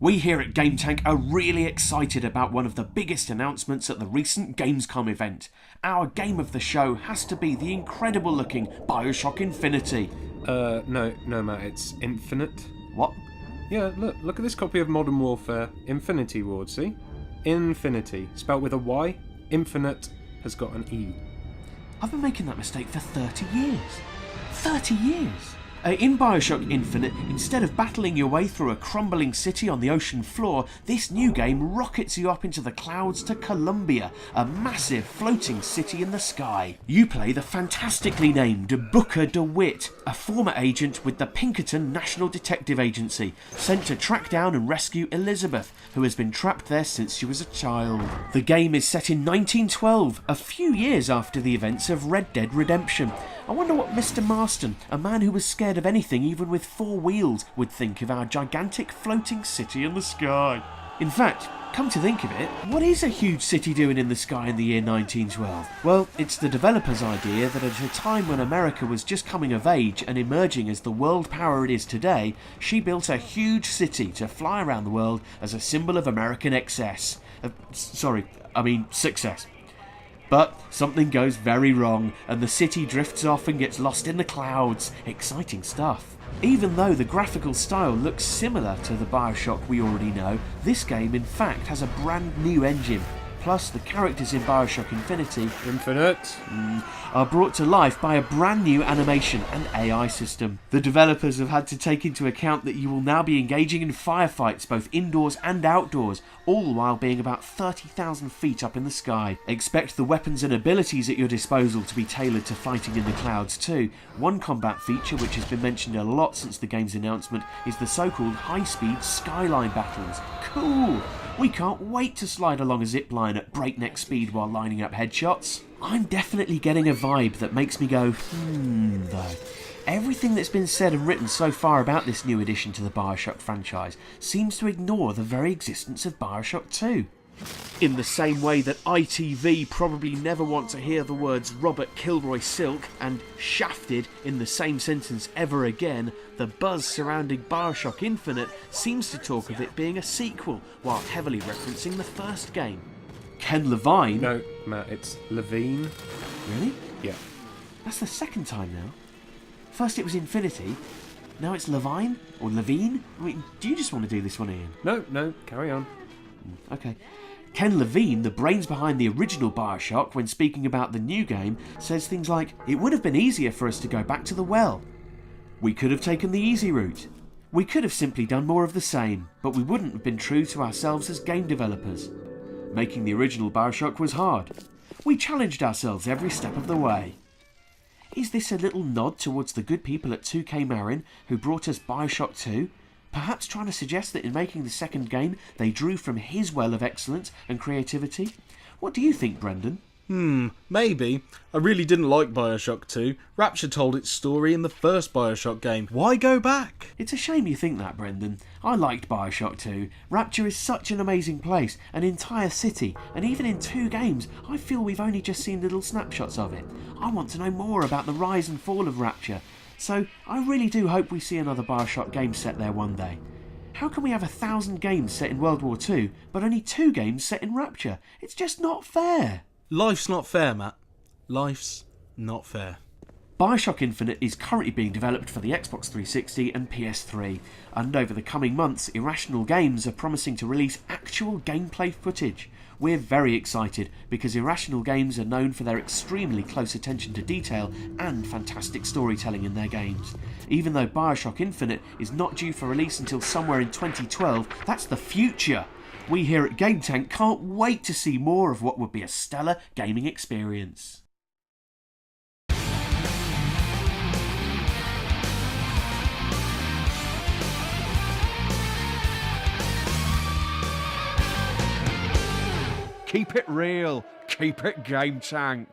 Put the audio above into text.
We here at GameTank are really excited about one of the biggest announcements at the recent Gamescom event. Our game of the show has to be the incredible looking BioShock Infinity. No, Matt, it's Infinite. What? Yeah, look at this copy of Modern Warfare Infinity Ward, see? Infinity, spelt with a Y. Infinite has got an E. I've been making that mistake for 30 years. 30 years! In BioShock Infinite, instead of battling your way through a crumbling city on the ocean floor, this new game rockets you up into the clouds to Columbia, a massive floating city in the sky. You play the fantastically named Booker DeWitt, a former agent with the Pinkerton National Detective Agency, sent to track down and rescue Elizabeth, who has been trapped there since she was a child. The game is set in 1912, a few years after the events of Red Dead Redemption. I wonder what Mr. Marston, a man who was scared of anything even with 4 wheels, would think of our gigantic floating city in the sky. In fact, come to think of it, what is a huge city doing in the sky in the year 1912? Well, it's the developer's idea that at a time when America was just coming of age and emerging as the world power it is today, she built a huge city to fly around the world as a symbol of American success. But something goes very wrong and the city drifts off and gets lost in the clouds. Exciting stuff. Even though the graphical style looks similar to the BioShock we already know, this game in fact has a brand new engine. Plus the characters in BioShock Infinite are brought to life by a brand new animation and AI system. The developers have had to take into account that you will now be engaging in firefights both indoors and outdoors, all while being about 30,000 feet up in the sky. Expect the weapons and abilities at your disposal to be tailored to fighting in the clouds too. One combat feature which has been mentioned a lot since the game's announcement is the so-called high-speed skyline battles. Cool! We can't wait to slide along a zipline at breakneck speed while lining up headshots. I'm definitely getting a vibe that makes me go, though. Everything that's been said and written so far about this new addition to the BioShock franchise seems to ignore the very existence of BioShock 2. In the same way that ITV probably never want to hear the words Robert Kilroy Silk and shafted in the same sentence ever again, the buzz surrounding BioShock Infinite seems to talk of it being a sequel, while heavily referencing the first game. Ken Levine... No, Matt, it's Levine. Really? Yeah. That's the second time now. First it was Infinity, now it's Levine? Or Levine? I mean, do you just want to do this one, Ian? No, carry on. Okay. Ken Levine, the brains behind the original BioShock, when speaking about the new game, says things like, "It would have been easier for us to go back to the well. We could have taken the easy route. We could have simply done more of the same, but we wouldn't have been true to ourselves as game developers. Making the original BioShock was hard. We challenged ourselves every step of the way." Is this a little nod towards the good people at 2K Marin who brought us BioShock 2? Perhaps trying to suggest that in making the second game they drew from his well of excellence and creativity? What do you think, Brendan? Maybe. I really didn't like BioShock 2. Rapture told its story in the first BioShock game. Why go back? It's a shame you think that, Brendan. I liked BioShock 2. Rapture is such an amazing place, an entire city, and even in 2 games, I feel we've only just seen little snapshots of it. I want to know more about the rise and fall of Rapture. So I really do hope we see another BioShock game set there one day. How can we have 1,000 games set in World War II, but only 2 games set in Rapture? It's just not fair. Life's not fair, Matt. Life's not fair. BioShock Infinite is currently being developed for the Xbox 360 and PS3, and over the coming months, Irrational Games are promising to release actual gameplay footage. We're very excited because Irrational Games are known for their extremely close attention to detail and fantastic storytelling in their games. Even though BioShock Infinite is not due for release until somewhere in 2012, that's the future. We here at GameTank can't wait to see more of what would be a stellar gaming experience. Keep it real, keep it GameTank.